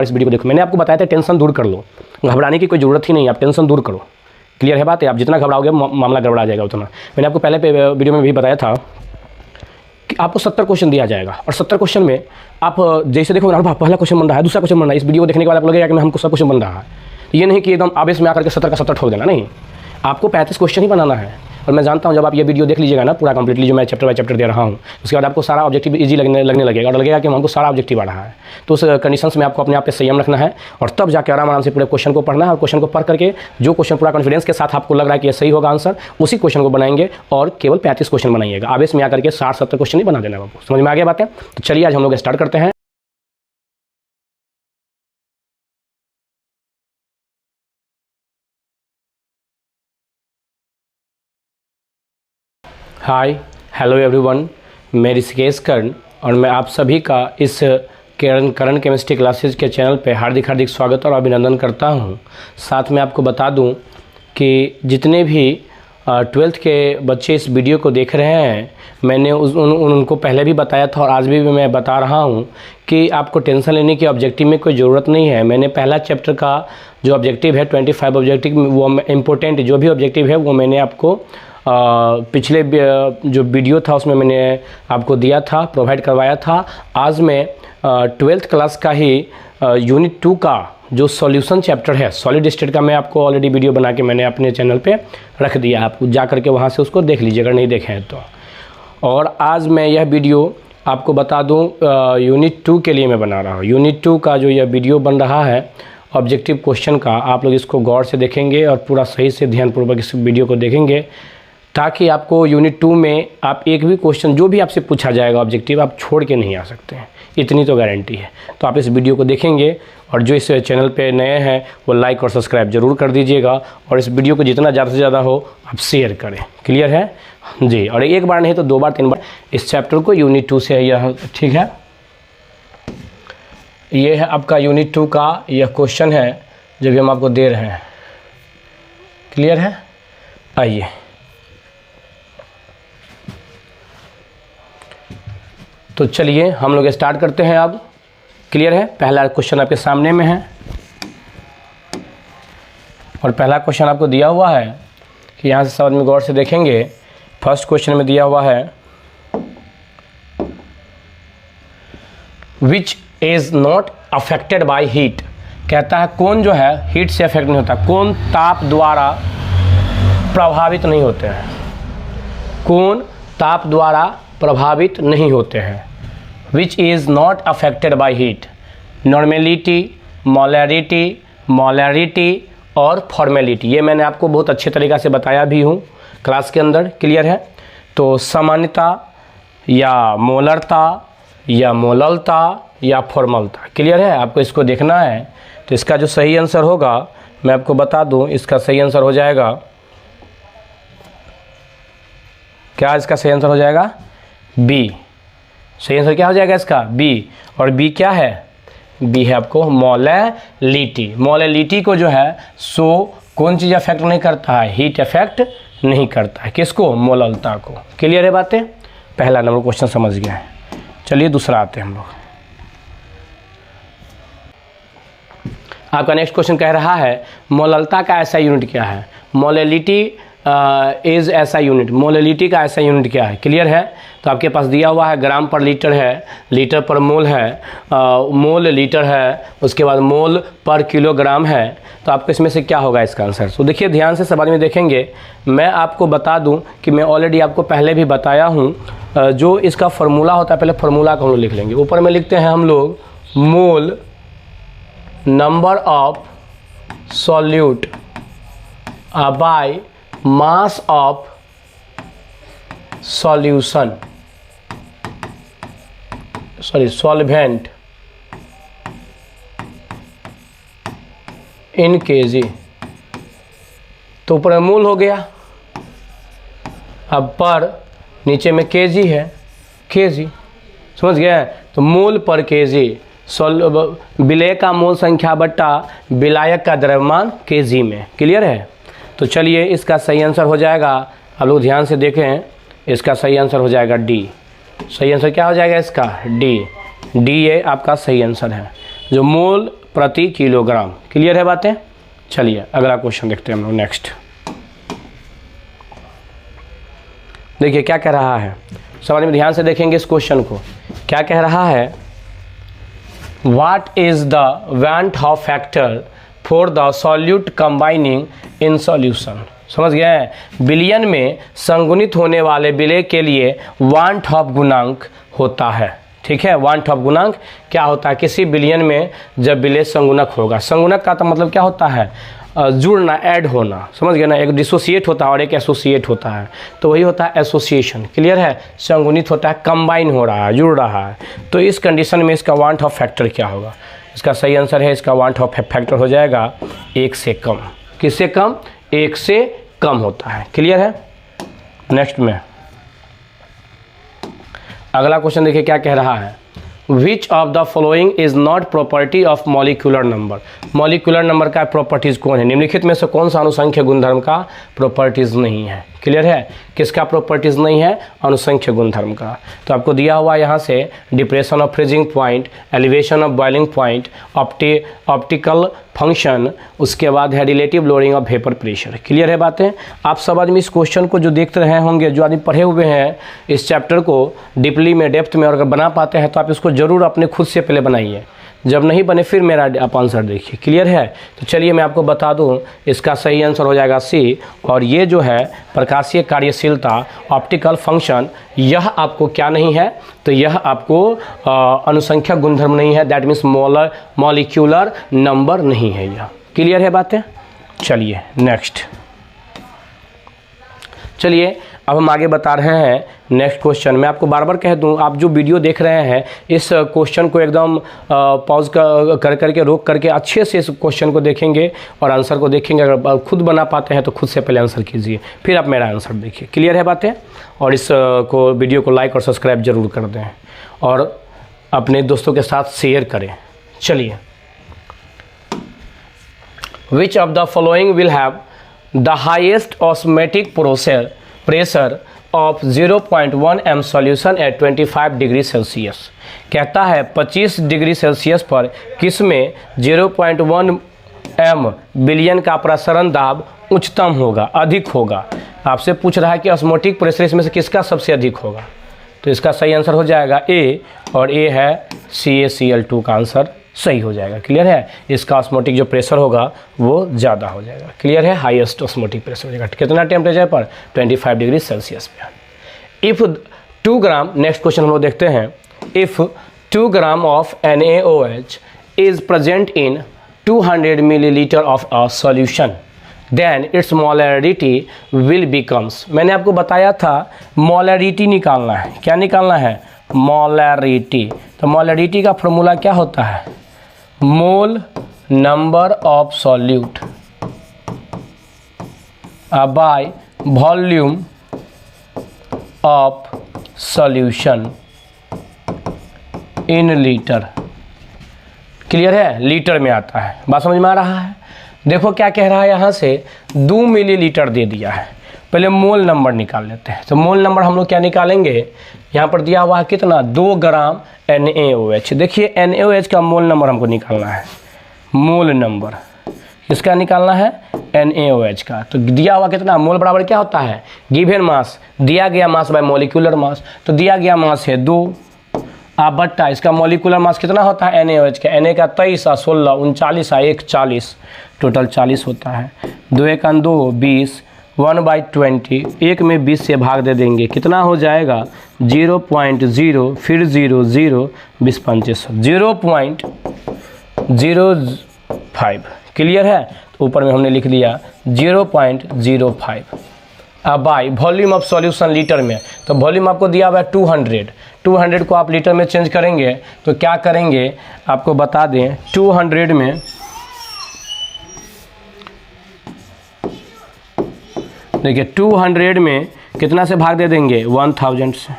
इस वीडियो को देखो। मैंने आपको बताया था टेंशन दूर कर लो, घबराने की कोई ज़रूरत ही नहीं है, आप टेंशन दूर करो। क्लियर है बात है? आप जितना घबराओगे मामला गड़बड़ा जाएगा उतना। मैंने आपको पहले वीडियो में भी बताया था कि आपको 70 क्वेश्चन दिया जाएगा और 70 क्वेश्चन में आप जैसे देखो ना, पहला क्वेश्चन बन रहा है, दूसरा क्वेश्चन बन रहा है, इस वीडियो को देखने के बाद आप लगेगा कि हमको सब क्वेश्चन बन रहा है। ये नहीं कि एकदम आवेश में आकर के 70 का 70 ठोक देना, नहीं, आपको 35 क्वेश्चन ही बनाना है। और मैं जानता हूँ जब आप ये वीडियो देख लीजिएगा ना पूरा कंप्लीटली, जो मैं चैप्टर बाय चैप्टर दे रहा हूँ, उसके बाद आपको सारा ऑब्जेक्टिव इजी लगने लगेगा और लगेगा कि हमको सारा ऑब्जेक्टिव आ रहा है। तो उस कंडीशंस में आपको अपने आप पे संयम रखना है और तब जाकर आराम से पूरे क्वेश्चन को पढ़ना है। और क्वेश्चन को पढ़ करके जो क्वेश्चन पूरा कॉन्फिडेंस के साथ आपको लग रहा है कि ये सही होगा आंसर, उसी क्वेश्चन को बनाएंगे और केवल 35 क्वेश्चन बनाइएगा। आवेश में आकर के 60-70 क्वेश्चन नहीं बना देना आपको। समझ में आ गया बातें? तो चलिए आज हम लोग स्टार्ट करते हैं। हाय हेलो एवरीवन, मैं ऋषिकेश कर्ण और मैं आप सभी का इस करण केमिस्ट्री क्लासेज के चैनल पे हार्दिक स्वागत और अभिनंदन करता हूं। साथ में आपको बता दूं कि जितने भी 12th के बच्चे इस वीडियो को देख रहे हैं, मैंने उनको पहले भी बताया था और आज भी मैं बता रहा हूं कि आपको टेंशन लेने की ऑब्जेक्टिव में कोई ज़रूरत नहीं है। मैंने पहला चैप्टर का जो ऑब्जेक्टिव है 25 ऑब्जेक्टिव, वो इम्पोर्टेंट जो भी ऑब्जेक्टिव है वो मैंने आपको पिछले जो वीडियो था उसमें मैंने आपको दिया था, प्रोवाइड करवाया था। आज मैं 12th क्लास का ही यूनिट 2 का जो सॉल्यूशन चैप्टर है, सॉलिड स्टेट का, मैं आपको ऑलरेडी वीडियो बना के मैंने अपने चैनल पे रख दिया। आप जा करके वहाँ से उसको देख लीजिए अगर नहीं देखे हैं तो। और आज मैं यह वीडियो आपको बता दूँ यूनिट 2 के लिए मैं बना रहा हूँ। यूनिट 2 का जो यह वीडियो बन रहा है ऑब्जेक्टिव क्वेश्चन का, आप लोग इसको गौर से देखेंगे और पूरा सही से ध्यानपूर्वक इस वीडियो को देखेंगे ताकि आपको यूनिट 2 में आप एक भी क्वेश्चन जो भी आपसे पूछा जाएगा ऑब्जेक्टिव, आप छोड़ के नहीं आ सकते हैं, इतनी तो गारंटी है। तो आप इस वीडियो को देखेंगे और जो इस चैनल पे नए हैं वो लाइक और सब्सक्राइब जरूर कर दीजिएगा और इस वीडियो को जितना ज़्यादा से ज़्यादा हो आप शेयर करें। क्लियर है जी? और एक बार नहीं तो 2 बार 3 बार इस चैप्टर को यूनिट 2 से यह ठीक है। ये है आपका यूनिट 2 का यह क्वेश्चन है जो भी हम आपको दे रहे हैं। क्लियर है? आइए तो चलिए हम लोग स्टार्ट करते हैं अब। क्लियर है? पहला क्वेश्चन आपके सामने में है और पहला क्वेश्चन आपको दिया हुआ है कि यहाँ से सब आदमी गौर से देखेंगे। फर्स्ट क्वेश्चन में दिया हुआ है which is not affected by heat. कहता है कौन जो है हीट से अफेक्ट नहीं होता, कौन ताप द्वारा प्रभावित नहीं होते हैं, कौन ताप द्वारा प्रभावित नहीं होते हैं। Which is not affected by heat. Normality, molarity और फॉर्मेलिटी, ये मैंने आपको बहुत अच्छे तरीक़ा से बताया भी हूँ क्लास के अंदर। क्लियर है? तो सामान्यता या मोलरता या मोललता या फॉर्मलता। क्लियर है? आपको इसको देखना है। तो इसका जो सही आंसर होगा मैं आपको बता दूँ, इसका सही आंसर हो जाएगा क्या? इसका सही आंसर हो जाएगा बी। सही आंसर क्या हो जाएगा इसका? बी। और बी क्या है? बी है आपको मोलैलिटी। मोलैलिटी को जो है सो कौन चीज़ अफेक्ट नहीं करता है? हीट अफेक्ट नहीं करता है। किसको? मोललता को। क्लियर है बातें? पहला नंबर क्वेश्चन समझ गए हैं। चलिए दूसरा आते हैं हम लोग। आपका नेक्स्ट क्वेश्चन कह रहा है मोललता का ऐसा यूनिट क्या है? मोलैलिटी इज ऐसा यूनिट, मोलैलिटी का ऐसा यूनिट क्या है? क्लियर है? तो आपके पास दिया हुआ है ग्राम पर लीटर है, लीटर पर मोल है, मोल लीटर है, उसके बाद मोल पर किलोग्राम है। तो आपको इसमें से क्या होगा इसका आंसर? तो देखिए ध्यान से सब आदमी देखेंगे। मैं आपको बता दूं कि मैं ऑलरेडी आपको पहले भी बताया हूं, जो इसका फार्मूला होता है, पहले फार्मूला को हम लोग लिख लेंगे। ऊपर में लिखते हैं हम लोग mole number of solute by mass of solution, solvent in K G. तो ऊपर मोल हो गया, अब पर नीचे में केजी है, केजी। समझ गए? तो मोल पर केजी, विलेय का मोल संख्या बट्टा विलायक का द्रव्यमान केजी में। क्लियर है? तो चलिए इसका सही आंसर हो जाएगा, आप लोग ध्यान से देखें, इसका सही आंसर हो जाएगा डी। सही आंसर क्या हो जाएगा इसका? डी। डी ये आपका सही आंसर है। जो मोल प्रति किलोग्राम। क्लियर है बातें? चलिए अगला क्वेश्चन देखते हैं हम लोग। नेक्स्ट देखिए क्या कह रहा है, समझ में ध्यान से देखेंगे इस क्वेश्चन को। क्या कह रहा है, what is the van Hoff factor for the solute combining in solution. समझ गए हैं? विलयन में संगुणित होने वाले विलय के लिए वान हॉफ गुणांक होता है। ठीक है, वान हॉफ गुणांक क्या होता है? किसी विलयन में जब विलय संगुणक होगा, संगुणक का तो मतलब क्या होता है? जुड़ना, ऐड होना। समझ गए ना? एक डिसोसिएट होता है और एक एसोसिएट होता है, तो वही होता है एसोसिएशन। क्लियर है? संगुणित होता है, कंबाइन हो रहा है, जुड़ रहा है। तो इस कंडीशन में इसका वान हॉफ फैक्टर क्या होगा? इसका सही आंसर है, इसका वान हॉफ फैक्टर हो जाएगा 1 से कम। किससे कम? 1 से कम होता है। क्लियर है? नेक्स्ट में अगला क्वेश्चन देखिए क्या कह रहा है, which of the following is not property of molecular number. Molecular number का प्रॉपर्टीज कौन है? निम्नलिखित में से कौन सा अनुसंख्य गुणधर्म का प्रॉपर्टीज नहीं है? क्लियर है? किसका प्रॉपर्टीज नहीं है? अनुसंख्य गुणधर्म का। तो आपको दिया हुआ यहाँ से depression of freezing point, elevation of boiling point, optical function, उसके बाद है relative lowering of vapour pressure. Clear है बातें? आप सब आदमी इस क्वेश्चन को जो देख रहे होंगे, जो आदमी पढ़े हुए हैं इस चैप्टर को डीपली में, डेप्थ में, और अगर बना पाते हैं तो आप इसको ज़रूर अपने खुद से पहले बनाइए। जब नहीं बने फिर मेरा आप आंसर देखिए। क्लियर है? तो चलिए मैं आपको बता दूं, इसका सही आंसर हो जाएगा सी। और ये जो है प्रकाशीय कार्यशीलता, ऑप्टिकल फंक्शन, यह आपको क्या नहीं है? तो यह आपको अनुसंख्यक गुणधर्म नहीं है, दैट मीन्स मॉलिक्यूलर नंबर नहीं है यह। क्लियर है बातें? चलिए नेक्स्ट, चलिए अब हम आगे बता रहे हैं नेक्स्ट क्वेश्चन। मैं आपको बार बार कह दूं, आप जो वीडियो देख रहे हैं इस क्वेश्चन को एकदम पॉज कर करके, रोक करके अच्छे से इस क्वेश्चन को देखेंगे और आंसर को देखेंगे। अगर खुद बना पाते हैं तो खुद से पहले आंसर कीजिए, फिर आप मेरा आंसर देखिए। क्लियर है बातें? और इस वीडियो को लाइक और सब्सक्राइब जरूर कर दें और अपने दोस्तों के साथ शेयर करें। चलिए, विच of the following will have the highest osmotic pressure of 0.1 m solution at 25 degree Celsius. कहता है 25 डिग्री सेल्सियस पर किस में 0.1 m विलयन का प्रसरण दाब उच्चतम होगा, अधिक होगा। आपसे पूछ रहा है कि ऑस्मोटिक प्रेशर इसमें से किसका सबसे अधिक होगा। तो इसका सही आंसर हो जाएगा ए, और ए है CaCl2 का आंसर सही हो जाएगा। क्लियर है? इसका ऑस्मोटिक जो प्रेशर होगा वो ज़्यादा हो जाएगा। क्लियर है? हाईएस्ट ऑस्मोटिक प्रेशर हो जाएगा। कितना टेम्परेचर पर? 25 डिग्री सेल्सियस पे। इफ़ 2 ग्राम, नेक्स्ट क्वेश्चन हम लोग देखते हैं, if 2 gram of NaOH is present in 200 millilitre of a solution, then it's molarity will becomes. मैंने आपको बताया था मोलरिटी निकालना है। क्या निकालना है? मोलरिटी। तो मोलरिटी का फॉर्मूला क्या होता है? Mole number of solute by volume of solution in litre. Clear है? लीटर में आता है। बात समझ में आ रहा है? देखो क्या कह रहा है, यहाँ से 2 मिलीलीटर दे दिया है। पहले मोल नंबर निकाल लेते हैं। तो मोल नंबर हम लोग क्या निकालेंगे? यहाँ पर दिया हुआ है कितना? 2 ग्राम NaOH। देखिए NaOH का मोल नंबर हमको निकालना है। मोल नंबर किसका निकालना है? NaOH का। तो दिया हुआ कितना? मोल बराबर क्या होता है? गिवन मास, दिया गया मास बाय मॉलिक्यूलर मास। तो दिया गया मास है 2, आप बट्टा इसका मॉलिक्यूलर मास कितना होता है? NaOH का। Na का 23 और 16, 39 और 1 40, टोटल 40 होता है। 2 1 2 20, 1/20, 1 में 20 से भाग दे देंगे, कितना हो जाएगा? 0.0, फिर 0 0, 20 25, 0.05। क्लियर है? तो ऊपर में हमने लिख दिया 0.05। अब by volume of solution litre में, तो वॉल्यूम आपको दिया हुआ है 200 को आप लीटर में चेंज करेंगे तो क्या करेंगे आपको बता दें। 200 में देखिए 200 में कितना से भाग दे देंगे? 1000 से।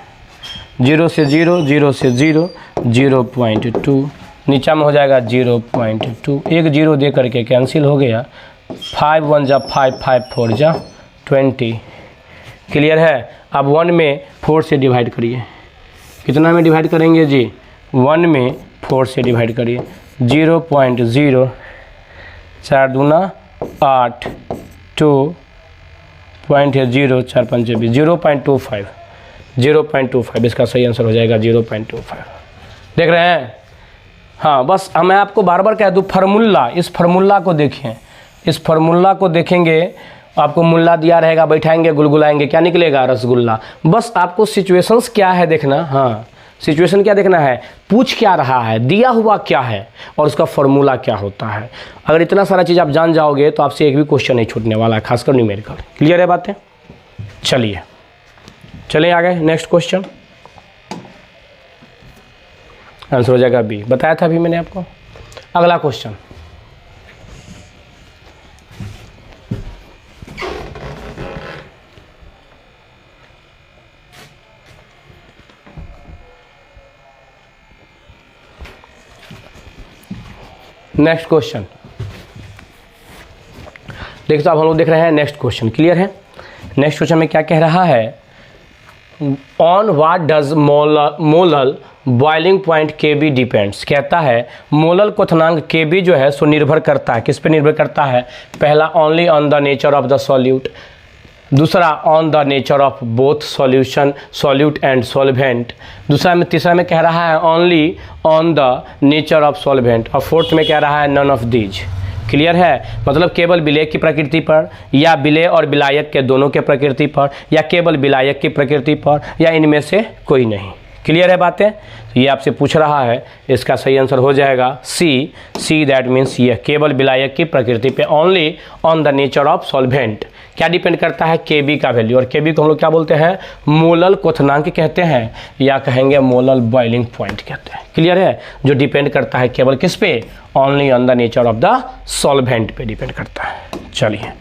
0 से 0, 0 से 0, 0.2, नीचा में हो जाएगा 0.2। एक 0 दे करके कैंसिल हो गया। 5 1 जा 5, 5 4 जा 20। क्लियर है? अब 1 में 4 से डिवाइड करिए। कितना में डिवाइड करेंगे जी? 1 में 4 से डिवाइड करिए। 0.0 4 दूना 8 2.0 4 5 0.25 0.25 इसका सही आंसर हो जाएगा 0.25। देख रहे हैं? हाँ, बस मैं आपको बार बार कह दूँ फार्मूला, इस फार्मूला को देखें, इस फार्मूला को देखेंगे, आपको मुल्ला दिया रहेगा, बैठाएंगे गुलगुलाएंगे, क्या निकलेगा? रसगुल्ला। बस आपको सिचुएशंस क्या है देखना। हाँ, सिचुएशन क्या देखना है, पूछ क्या रहा है, दिया हुआ क्या है और उसका फॉर्मूला क्या होता है। अगर इतना सारा चीज़ आप जान जाओगे तो आपसे एक भी क्वेश्चन नहीं छूटने वाला है, खासकर न्यूमेरिकल। क्लियर है बातें? चलिए आगे नेक्स्ट क्वेश्चन। आंसर हो जाएगा बी, बताया था अभी मैंने आपको। अगला क्वेश्चन, नेक्स्ट क्वेश्चन देखिए, तो अब हम लोग देख रहे हैं नेक्स्ट क्वेश्चन। क्लियर है? नेक्स्ट क्वेश्चन में क्या कह रहा है, on what does molal boiling point के बी डिपेंड्स। कहता है मोलल क्वथनांक के बी जो है सो निर्भर करता है, किस पे निर्भर करता है? पहला, only on the nature of the solute. दूसरा, on the nature of both solution, solute and solvent. तीसरा में कह रहा है only on the nature of solvent. और फोर्थ में कह रहा है नन ऑफ दीज। क्लियर है? मतलब केवल विलेय की प्रकृति पर, या विलेय और विलायक के दोनों के प्रकृति पर, या केवल विलायक की प्रकृति पर, या इनमें से कोई नहीं। क्लियर है बातें? तो ये आपसे पूछ रहा है, इसका सही आंसर हो जाएगा सी दैट मीन्स ये केवल विलायक की प्रकृति पे, only on the nature of solvent. क्या डिपेंड करता है? के बी का वैल्यू। और के बी को हम लोग क्या बोलते हैं? मोलल क्वथनांक कहते हैं, या कहेंगे मोलल बॉइलिंग पॉइंट कहते हैं। क्लियर है? जो डिपेंड करता है केवल किस पे? Only on the nature of the solvent पे डिपेंड करता है। चलिए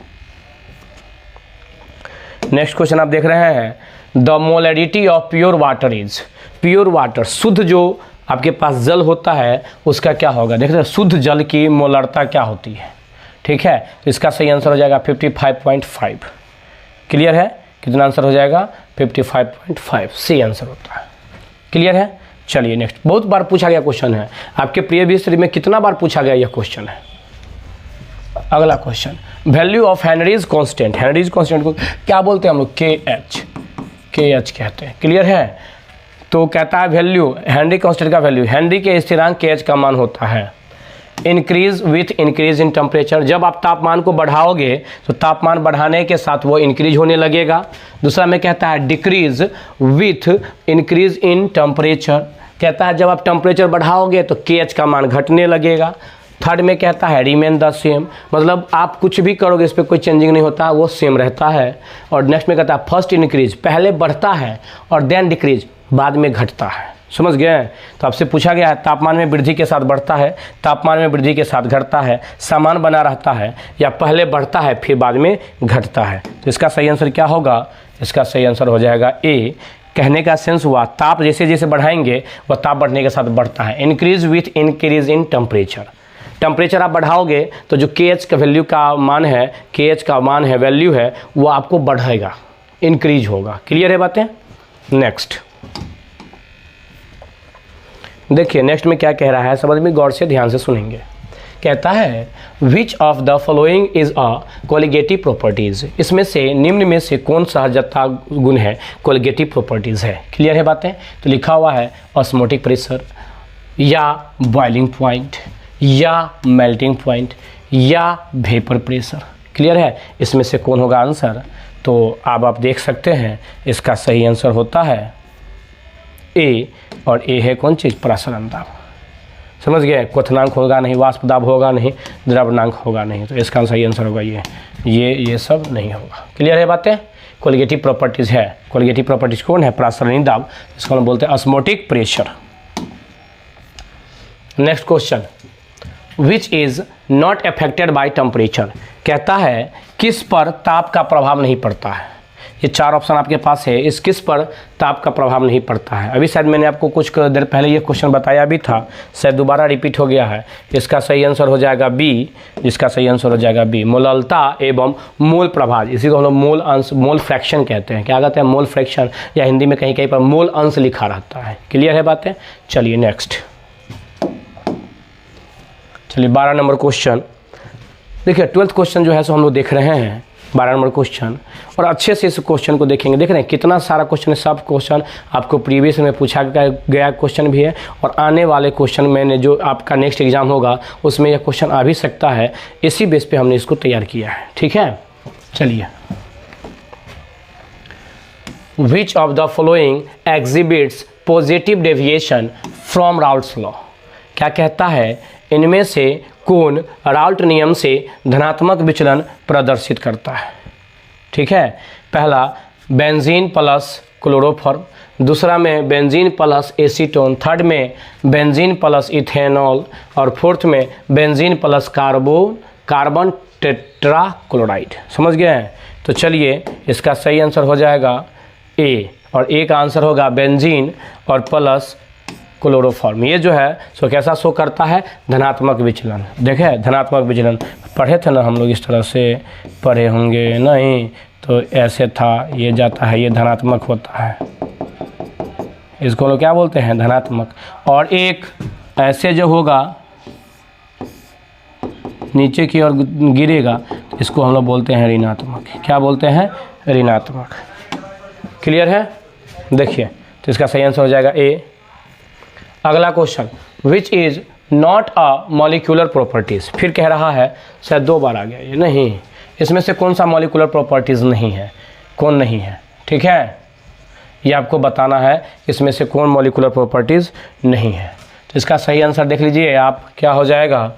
नेक्स्ट क्वेश्चन आप देख रहे हैं, the molarity of pure water is. Pure water, शुद्ध जो आपके पास जल होता है उसका क्या होगा? देख रहे हैं, शुद्ध जल की मोलरता क्या होती है? ठीक है, तो इसका सही आंसर हो जाएगा 55.5। क्लियर है? कितना आंसर हो जाएगा? 55.5 सी आंसर होता है। क्लियर है? चलिए नेक्स्ट, बहुत बार पूछा गया क्वेश्चन है, आपके प्रीवियस में कितना बार पूछा गया यह क्वेश्चन है। अगला question, value of Henry's constant. Henrys constant को क्या बोलते हैं हम लोग? के एच कहते हैं। क्लियर है? तो कहता है वैल्यू, हेनरी कांस्टेंट का वैल्यू, हेनरी के स्थिरांक के एच का मान होता है increase with increase in temperature. जब आप तापमान को बढ़ाओगे तो तापमान बढ़ाने के साथ वो इंक्रीज होने लगेगा। दूसरा में कहता है decrease with increase in temperature. कहता है जब आप टेम्परेचर बढ़ाओगे तो के एच का मान घटने लगेगा। थर्ड में कहता है रिमेन द सेम, मतलब आप कुछ भी करोगे इस पर कोई चेंजिंग नहीं होता, वो सेम रहता है। और नेक्स्ट में कहता है फर्स्ट इंक्रीज, पहले बढ़ता है और देन डिक्रीज, बाद में घटता है। समझ गए? तो आपसे पूछा गया है तापमान में वृद्धि के साथ बढ़ता है, तापमान में वृद्धि के साथ घटता है, समान बना रहता है, या पहले बढ़ता है फिर बाद में घटता है। तो इसका सही आंसर क्या होगा? इसका सही आंसर हो जाएगा ए। कहने का सेंस हुआ ताप जैसे जैसे बढ़ाएंगे वह ताप बढ़ने के साथ बढ़ता है। Increase with increase in temperature, temperature आप बढ़ाओगे तो जो के एच का वैल्यू का मान है, के एच का मान है, वैल्यू है, वो आपको बढ़ेगा, इंक्रीज होगा। क्लियर है बातें? नेक्स्ट देखिए, नेक्स्ट में क्या कह रहा है, समझ में गौर से ध्यान से सुनेंगे। कहता है which of the following is a colligative properties. इसमें से निम्न में से कौन सहजता गुण है, कोलिगेटिव प्रॉपर्टीज है। क्लियर है बातें? तो लिखा हुआ है ऑस्मोटिक प्रेशर, या बॉइलिंग पॉइंट, या मेल्टिंग पॉइंट, या वेपर प्रेशर। क्लियर है? इसमें से कौन होगा आंसर? तो अब आप देख सकते हैं इसका सही आंसर होता है ए, और ए है कौन चीज़? प्रसरण दाब। समझ गए? क्वथनांक होगा नहीं, वाष्प दाब होगा नहीं, द्रवनांक होगा नहीं, तो इसका सही आंसर होगा ये सब नहीं होगा। क्लियर है बातें? कोलिगेटिव प्रॉपर्टीज है, कोलिगेटिव प्रॉपर्टीज कौन है? प्रासरणी दाब, इसको हम बोलते हैं osmotic pressure. Next question, which is not affected by temperature. कहता है किस पर ताप का प्रभाव नहीं पड़ता है। ये चार ऑप्शन आपके पास है, इस किस पर ताप का प्रभाव नहीं पड़ता है। अभी शायद मैंने आपको कुछ देर पहले ये क्वेश्चन बताया भी था, शायद दोबारा रिपीट हो गया है। इसका सही आंसर हो जाएगा बी, जिसका सही आंसर हो जाएगा बी, मोललता एवं मोल प्रभाव। इसी को हम लोग मोल अंश, मोल फ्रैक्शन कहते हैं। क्या कहते हैं? मोल फ्रैक्शन, या हिंदी में कहीं कहीं पर मोल अंश लिखा रहता है। क्लियर है बातें? चलिए नेक्स्ट, चलिए 12 नंबर क्वेश्चन देखिए, 12th क्वेश्चन जो है सो हम लोग देख रहे हैं 12 नंबर क्वेश्चन, और अच्छे से इस क्वेश्चन को देखेंगे। देख रहे हैं कितना सारा क्वेश्चन है, सब क्वेश्चन आपको प्रीवियस में पूछा गया क्वेश्चन भी है, और आने वाले क्वेश्चन में जो आपका नेक्स्ट एग्जाम होगा उसमें यह क्वेश्चन आ भी सकता है। इसी बेस पे हमने इसको तैयार किया है, ठीक है। चलिए, विच of the following exhibits positive deviation from Raoult's law, क्या कहता है इनमें से कौन राउल्ट नियम से धनात्मक विचलन प्रदर्शित करता है। ठीक है, पहला बेंजीन प्लस क्लोरोफॉर्म, दूसरा में बेंजीन प्लस एसीटोन, थर्ड में बेंजीन प्लस इथेनॉल, और फोर्थ में बेंजीन प्लस कार्बन टेट्राक्लोराइड। समझ गए हैं? तो चलिए, इसका सही आंसर हो जाएगा ए, और ए का आंसर होगा बेंजीन और प्लस क्लोरोफॉर्म। ये जो है सो कैसा शो करता है, धनात्मक विचलन। देखे धनात्मक विचलन पढ़े थे ना हम लोग, इस तरह से पढ़े होंगे नहीं, तो ऐसे था, ये जाता है, ये धनात्मक होता है, इसको लोग क्या बोलते हैं, धनात्मक। और एक ऐसे जो होगा नीचे की ओर गिरेगा, इसको हम लोग बोलते हैं ऋणात्मक। क्या बोलते हैं, ऋणात्मक। क्लियर है? देखिए, तो इसका सही आंसर हो जाएगा ए। अगला question, which is not a molecular properties, फिर कह रहा है, शायद 2 बार आ गया ये, नहीं, इसमें से कौन सा मॉलिक्यूलर प्रॉपर्टीज नहीं है, कौन नहीं है। ठीक है, ये आपको बताना है इसमें से कौन मॉलिक्यूलर प्रॉपर्टीज नहीं है। तो इसका सही आंसर देख लीजिए आप, क्या हो जाएगा,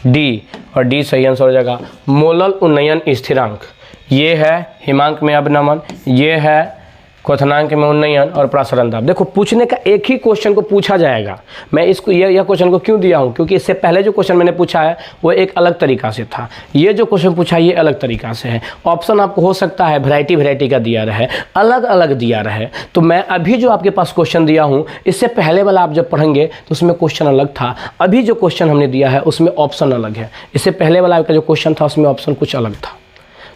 डी, और डी सही आंसर हो जाएगा। मोलल उन्नयन स्थिरांक, ये है हिमांक में अवनमन, ये है क्वथनांक में उन्नयन और प्रसरण दाब। देखो, पूछने का एक ही क्वेश्चन को पूछा जाएगा। मैं इसको यह क्वेश्चन को क्यों दिया हूँ, क्योंकि इससे पहले जो क्वेश्चन मैंने पूछा है वो एक अलग तरीका से था, ये जो क्वेश्चन पूछा है ये अलग तरीका से है। ऑप्शन आपको हो सकता है वैरायटी का दिया रहे, अलग अलग दिया रहे। तो मैं अभी जो आपके पास क्वेश्चन दिया हूँ, इससे पहले वाला आप जब पढ़ेंगे तो उसमें क्वेश्चन अलग था, अभी जो क्वेश्चन हमने दिया है उसमें ऑप्शन अलग है। इससे पहले वाला आपका जो क्वेश्चन था उसमें ऑप्शन कुछ अलग था।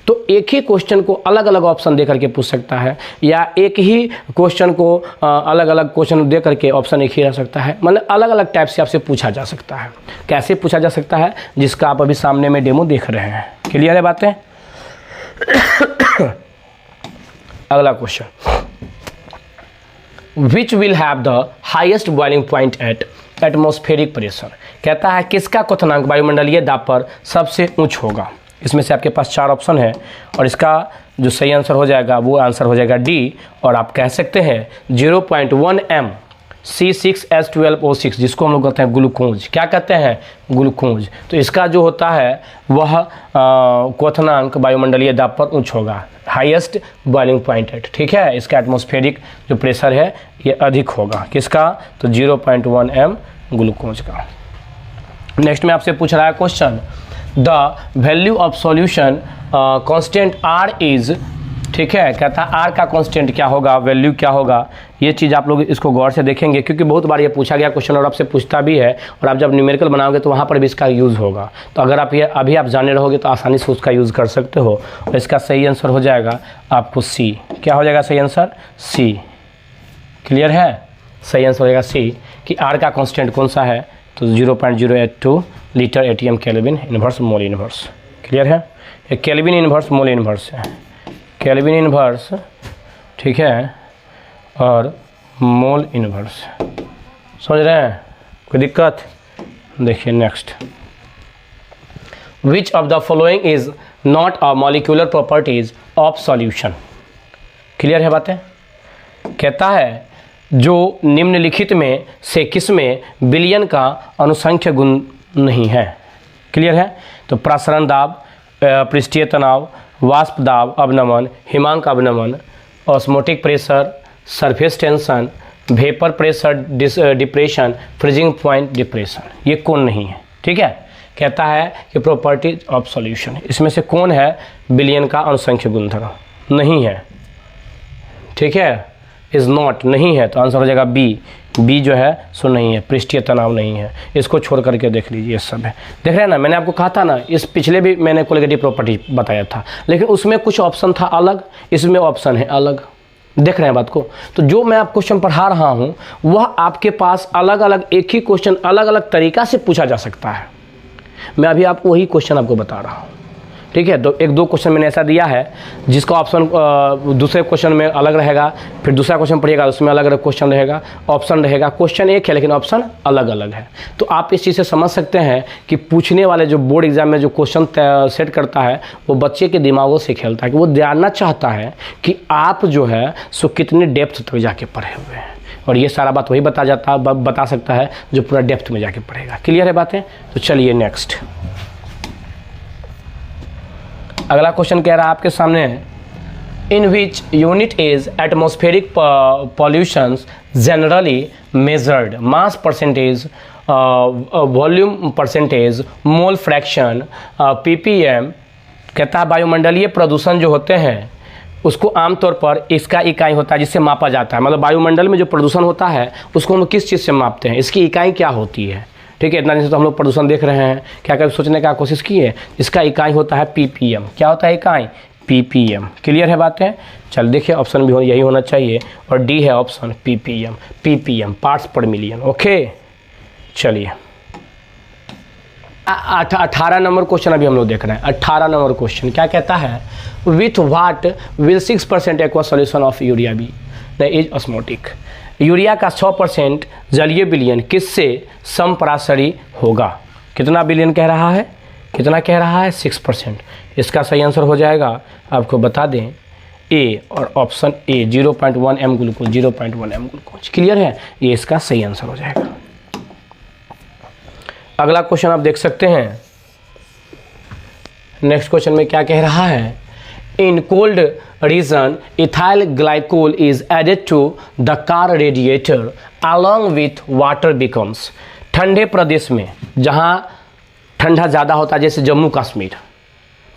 तो एक ही क्वेश्चन को अलग अलग ऑप्शन दे करके पूछ सकता है, या एक ही क्वेश्चन को अलग अलग क्वेश्चन दे करके ऑप्शन एक ही रह सकता है। मतलब अलग अलग टाइप से आपसे पूछा जा सकता है। कैसे पूछा जा सकता है, जिसका आप अभी सामने में डेमो देख रहे हैं। क्लियर है बातें? अगला question, which will have the highest boiling point at atmospheric pressure, कहता है किसका क्वथनांक वायुमंडलीय दाब पर सबसे उच्च होगा। इसमें से आपके पास 4 ऑप्शन है, और इसका जो सही आंसर हो जाएगा वो आंसर हो जाएगा डी, और आप कह सकते हैं 0.1 m C6H12O6, जिसको हम लोग कहते हैं ग्लूकोज। क्या कहते हैं, ग्लूकोज। तो इसका जो होता है वह क्वथनांक वायुमंडलीय दाब पर उच्च होगा, हाईएस्ट बॉइलिंग पॉइंट एट। ठीक है, इसका एटमॉस्फेरिक जो प्रेशर है ये अधिक होगा, किसका, तो 0.1 m ग्लूकोज का। नेक्स्ट में आपसे पूछ रहा है question, the value of solution constant R is, ठीक है, कहता है आर का कांस्टेंट क्या होगा, वैल्यू क्या होगा। ये चीज़ आप लोग इसको गौर से देखेंगे, क्योंकि बहुत बार ये पूछा गया क्वेश्चन और आपसे पूछता भी है, और आप जब न्यूमेरिकल बनाओगे तो वहाँ पर भी इसका यूज़ होगा। तो अगर आप ये अभी आप जाने रहोगे तो आसानी से उसका यूज़ कर सकते हो। और इसका सही आंसर हो जाएगा आपको सी। क्या हो जाएगा सही आंसर, सी। क्लियर है? सही आंसर हो जाएगा सी, कि आर का कांस्टेंट कौन सा है, तो 0.082 लीटर एटीएम केल्विन इन्वर्स मोल इन्वर्स। क्लियर है? ये केल्विन इन्वर्स मोल इन्वर्स है, केल्विन इन्वर्स, ठीक है, और मोल इन्वर्स। समझ रहे हैं? कोई दिक्कत? देखिए next, which of the following is not a molecular properties of solution. Clear है बातें? कहता है जो निम्नलिखित में से किसमें विलयन का अनुसंख्य गुण नहीं है। क्लियर है? तो प्रसरण दाब, पृष्ठीय तनाव, वाष्प दाब अवनमन, हिमांक अवनमन, osmotic pressure, surface tension, vapour pressure depression, freezing point depression, ये कौन नहीं है। ठीक है, कहता है कि प्रॉपर्टीज ऑफ सॉल्यूशन, इसमें से कौन है विलयन का अनुसंख्य गुणधर्म नहीं है। ठीक है, इज नॉट नहीं है, तो आंसर हो जाएगा बी। बी जो है सो नहीं है, पृष्ठीय तनाव नहीं है। इसको छोड़ करके देख लीजिए, सब है। देख रहे हैं ना, मैंने आपको कहा था ना, इस पिछले भी मैंने कोलिगेटिव प्रॉपर्टी बताया था, लेकिन उसमें कुछ ऑप्शन था अलग, इसमें ऑप्शन है अलग। देख रहे हैं बात को। तो जो मैं आप क्वेश्चन पढ़ा रहा हूँ वह आपके पास अलग अलग एक ही क्वेश्चन अलग अलग तरीका से पूछा जा सकता है। मैं अभी आपको वही क्वेश्चन आपको बता रहा हूँ, ठीक है। तो एक दो क्वेश्चन मैंने ऐसा दिया है जिसका ऑप्शन दूसरे क्वेश्चन में अलग रहेगा, फिर दूसरा क्वेश्चन पढ़िएगा उसमें अलग अलग क्वेश्चन रहेगा, ऑप्शन रहेगा, क्वेश्चन एक है लेकिन ऑप्शन अलग अलग है। तो आप इस चीज़ से समझ सकते हैं कि पूछने वाले जो बोर्ड एग्जाम में जो क्वेश्चन सेट करता है वो बच्चे के दिमागों से खेलता है कि वो जानना चाहता है कि आप जो है सो कितने डेप्थ तक जाके पढ़े हुए हैं, और ये सारा बात वही बता सकता है जो पूरा डेप्थ में जाके पढ़ेगा। क्लियर है बातें? तो चलिए नेक्स्ट अगला क्वेश्चन कह रहा है आपके सामने, in which unit is atmospheric pollution generally measured, mass percentage, volume percentage, mole fraction, ppm। कहता है वायुमंडलीय प्रदूषण जो होते हैं उसको आमतौर पर इसका इकाई होता है जिससे मापा जाता है। मतलब वायुमंडल में जो प्रदूषण होता है उसको हम किस चीज़ से मापते हैं, इसकी इकाई क्या होती है, ठीक है। इतना दिन से तो हम लोग प्रदूषण देख रहे हैं, क्या कभी सोचने का कोशिश की है? इसका इकाई होता है ppm। क्या होता है इकाई? ppm। क्लियर है बातें? चल देखिए ऑप्शन भी यही होना चाहिए और डी है ऑप्शन ppm पार्ट्स पर मिलियन। ओके चलिए 18 नंबर क्वेश्चन अभी हम लोग देख रहे हैं। 18 नंबर क्वेश्चन क्या कहता है, with what will 6% aqua solution of urea be the is osmotic. Urea का 100% जलीय विलयन किससे समपराशरी होगा? कितना विलयन कह रहा है? कितना कह रहा है? 6%। इसका सही आंसर हो जाएगा, आपको बता दें, ए और option A 0.1 m glucose, 0.1 m glucose. Clear है? ये इसका सही आंसर हो जाएगा। अगला क्वेश्चन आप देख सकते हैं। नेक्स्ट क्वेश्चन में क्या कह रहा है, in cold region ethyl glycol is added to the car radiator along with water becomes. ठंडे प्रदेश में जहाँ ठंडा ज़्यादा होता है जैसे जम्मू कश्मीर,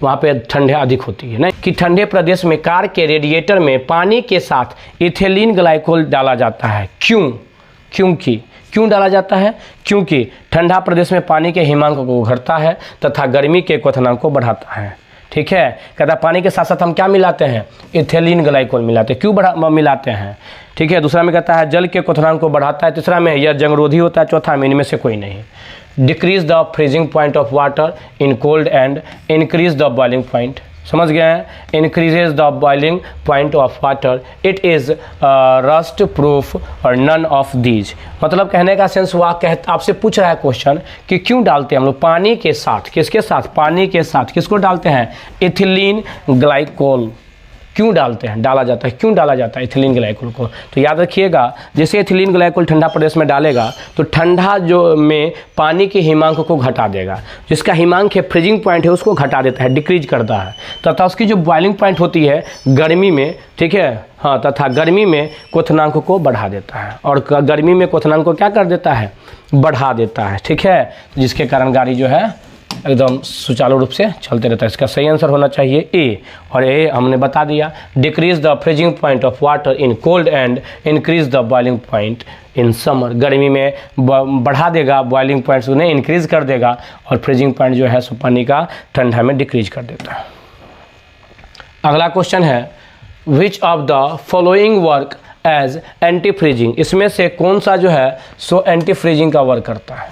वहाँ पे ठंडे अधिक होती है, नहीं कि ठंडे प्रदेश में कार के रेडिएटर में पानी के साथ इथेलिन ग्लाइकोल डाला जाता है। क्यों डाला जाता है? क्योंकि ठंडा प्रदेश में पानी के हिमांक को घटता है तथा गर्मी के क्वथनांक को बढ़ाता है। ठीक है, कहता पानी के साथ साथ हम क्या मिलाते हैं? इथेलिन ग्लाइकोल मिलाते हैं। क्यों मिलाते हैं? ठीक है, दूसरा में कहता है जल के क्वथनांक को बढ़ाता है, तीसरा में यह जंगरोधी होता है, चौथा में इनमें से कोई नहीं। Decrease the freezing point of water in cold and increase the boiling point. समझ गए हैं? Increases the boiling point of water, it is rust proof और नन ऑफ दीज। मतलब कहने का सेंस हुआ, आपसे पूछ रहा है क्वेश्चन कि क्यों डालते हैं हम लोग पानी के साथ, किसके साथ? पानी के साथ किसको डालते हैं? Ethylene glycol. क्यों डालते हैं? डाला जाता है। क्यों डाला जाता है इथिलीन ग्लाइकोल को? तो याद रखिएगा, जैसे इथिलीन ग्लाइकोल ठंडा प्रदेश में डालेगा तो ठंडा जो में पानी के हिमांक को घटा देगा, जिसका हिमांक है फ्रीजिंग पॉइंट है उसको घटा देता है, डिक्रीज करता है, तथा उसकी जो बॉइलिंग पॉइंट होती है गर्मी में, ठीक है, हाँ, तथा गर्मी में क्वथनांक को बढ़ा देता है, और गर्मी में क्वथनांक को क्या कर देता है? बढ़ा देता है। ठीक है, जिसके कारण गाड़ी जो है एकदम सुचारू रूप से चलते रहता है। इसका सही आंसर होना चाहिए ए, और ए हमने बता दिया। Decrease the freezing point of water in cold and increase the boiling point in summer. गर्मी में बढ़ा देगा, बॉइलिंग पॉइंट्स उन्हें इंक्रीज कर देगा, और फ्रीजिंग पॉइंट जो है सो पानी का ठंडा में डिक्रीज कर देता है। अगला क्वेश्चन है, which of the following work as anti freezing. इसमें से कौन सा जो है सो एंटी फ्रीजिंग का वर्क करता है?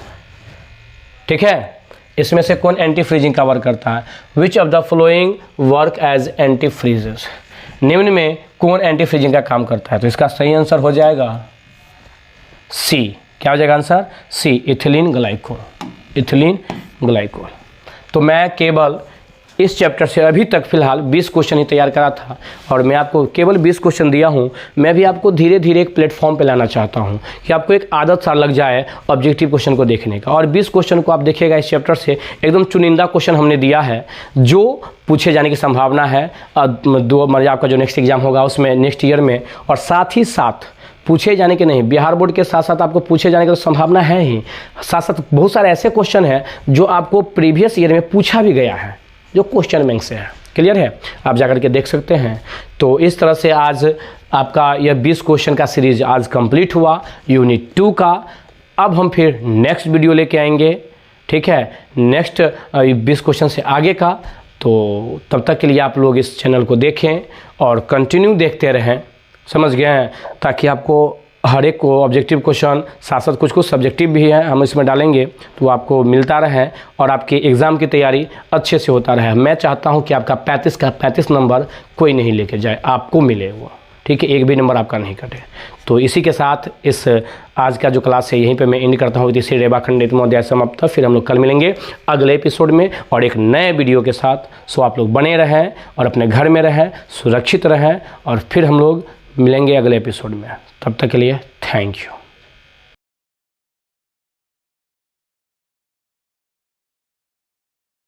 ठीक है, इसमें से कौन एंटी फ्रीजिंग का वर्क करता है? Which of the following work as anti freezers. निम्न में कौन एंटी फ्रीजिंग का काम करता है? तो इसका सही आंसर हो जाएगा सी। क्या हो जाएगा आंसर? सी, इथिलीन ग्लाइकोल। Ethylene glycol. तो मैं केवल इस चैप्टर से अभी तक फिलहाल 20 क्वेश्चन ही तैयार करा था, और मैं आपको केवल 20 क्वेश्चन दिया हूँ। मैं भी आपको धीरे धीरे एक प्लेटफॉर्म पे लाना चाहता हूँ कि आपको एक आदत सा लग जाए ऑब्जेक्टिव क्वेश्चन को देखने का, और 20 क्वेश्चन को आप देखिएगा इस चैप्टर से। एकदम चुनिंदा क्वेश्चन हमने दिया है जो पूछे जाने की संभावना है आपका जो नेक्स्ट एग्जाम होगा उसमें, नेक्स्ट ईयर में, और साथ ही साथ पूछे जाने के नहीं, बिहार बोर्ड के साथ साथ आपको पूछे जाने की तो संभावना है ही, साथ साथ बहुत सारे ऐसे क्वेश्चन हैं जो आपको प्रीवियस ईयर में पूछा भी गया है, जो क्वेश्चन बैंक से है। क्लियर है? आप जाकर के देख सकते हैं। तो इस तरह से आज आपका यह 20 क्वेश्चन का सीरीज आज कंप्लीट हुआ यूनिट 2 का। अब हम फिर नेक्स्ट वीडियो लेके आएंगे, ठीक है, नेक्स्ट 20 क्वेश्चन से आगे का। तो तब तक के लिए आप लोग इस चैनल को देखें और कंटिन्यू देखते रहें। समझ गए हैं, ताकि आपको हर एक को ऑब्जेक्टिव क्वेश्चन साथ साथ कुछ कुछ सब्जेक्टिव भी है हम इसमें डालेंगे, तो आपको मिलता रहे और आपके एग्ज़ाम की तैयारी अच्छे से होता रहे। मैं चाहता हूं कि आपका 35 का 35 नंबर कोई नहीं लेके जाए, आपको मिले वो, ठीक है, एक भी नंबर आपका नहीं कटे। तो इसी के साथ इस आज का जो क्लास है यहीं पे मैं एंड करता हूँ। इसी रेवा खंडित अध्याय समाप्त। फिर हम लोग कल मिलेंगे अगले एपिसोड में और एक नए वीडियो के साथ। सो आप लोग बने रहें और अपने घर में रहें, सुरक्षित रहें, और फिर हम लोग मिलेंगे अगले एपिसोड में। तब तक के लिए थैंक यू।